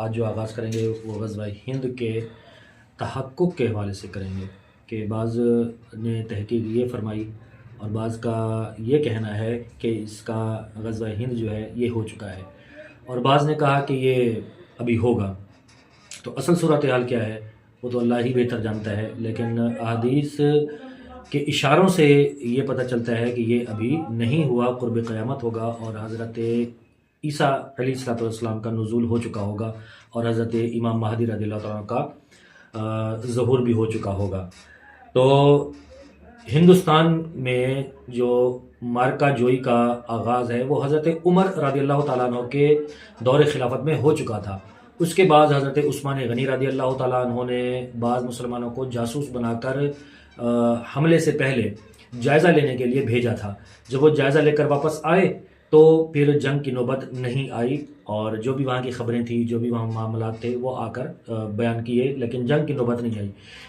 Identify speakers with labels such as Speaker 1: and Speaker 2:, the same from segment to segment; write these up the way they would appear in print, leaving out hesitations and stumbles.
Speaker 1: آج جو آغاز کریں گے وہ غزوہ ہند کے تحقق کے حوالے سے کریں گے کہ بعض نے تحقیق یہ فرمائی اور بعض کا یہ کہنا ہے کہ اس کا غزوہ ہند جو ہے یہ ہو چکا ہے، اور بعض نے کہا کہ یہ ابھی ہوگا۔ تو اصل صورتحال کیا ہے وہ تو اللہ ہی بہتر جانتا ہے، لیکن احادیث کے اشاروں سے یہ پتہ چلتا ہے کہ یہ ابھی نہیں ہوا، قرب قیامت ہوگا اور حضرت عیسیٰ علیہ السلام کا نزول ہو چکا ہوگا اور حضرت امام مہدی رضی اللہ تعالیٰ کا ظہور بھی ہو چکا ہوگا۔ تو ہندوستان میں جو مارکہ جوئی کا آغاز ہے وہ حضرت عمر رضی اللہ تعالیٰ عنہ کے دور خلافت میں ہو چکا تھا۔ اس کے بعد حضرت عثمان غنی رضی اللہ تعالیٰ عنہ نے بعض مسلمانوں کو جاسوس بنا کر حملے سے پہلے جائزہ لینے کے لیے بھیجا تھا۔ جب وہ جائزہ لے کر واپس آئے تو پھر جنگ کی نوبت نہیں آئی، اور جو بھی وہاں کی خبریں تھیں، جو بھی وہاں معاملات تھے وہ آ کر بیان کیے، لیکن جنگ کی نوبت نہیں آئی۔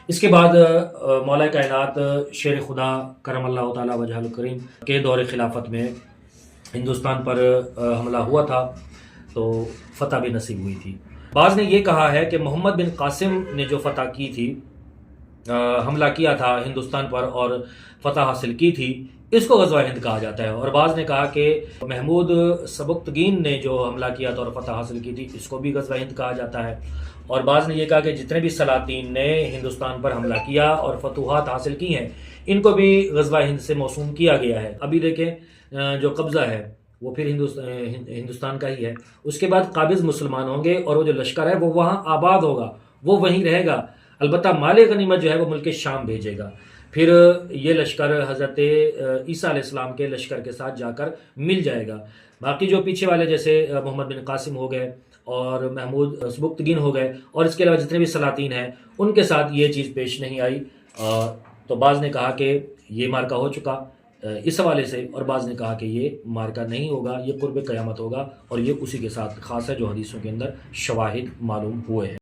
Speaker 1: اس کے بعد مولا کائنات شیر خدا کرم اللہ تعالیٰ وجہ الکریم کے دور خلافت میں ہندوستان پر حملہ ہوا تھا تو فتح بھی نصیب ہوئی تھی۔ بعض نے یہ کہا ہے کہ محمد بن قاسم نے جو فتح کی تھی، حملہ کیا تھا ہندوستان پر اور فتح حاصل کی تھی، اس کو غزوہ ہند کہا جاتا ہے، اور بعض نے کہا کہ محمود سبکتگین نے جو حملہ کیا تھا اور فتح حاصل کی تھی اس کو بھی غزوہ ہند کہا جاتا ہے، اور بعض نے یہ کہا کہ جتنے بھی سلاطین نے ہندوستان پر حملہ کیا اور فتوحات حاصل کی ہیں ان کو بھی غزوہ ہند سے موسوم کیا گیا ہے۔ ابھی دیکھیں جو قبضہ ہے وہ پھر ہندوستان کا ہی ہے، اس کے بعد قابض مسلمان ہوں گے اور وہ جو لشکر ہے وہ وہاں آباد ہوگا، وہ وہیں رہے گا، البتہ مال غنیمت جو ہے وہ ملک شام بھیجے گا۔ پھر یہ لشکر حضرت عیسیٰ علیہ السلام کے لشکر کے ساتھ جا کر مل جائے گا۔ باقی جو پیچھے والے جیسے محمد بن قاسم ہو گئے اور محمود سبکتگین ہو گئے اور اس کے علاوہ جتنے بھی سلاطین ہیں ان کے ساتھ یہ چیز پیش نہیں آئی، تو بعض نے کہا کہ یہ مارکہ ہو چکا اس حوالے سے، اور بعض نے کہا کہ یہ مارکہ نہیں ہوگا، یہ قرب قیامت ہوگا، اور یہ اسی کے ساتھ خاص ہے جو حدیثوں کے اندر شواہد معلوم ہوئے ہیں۔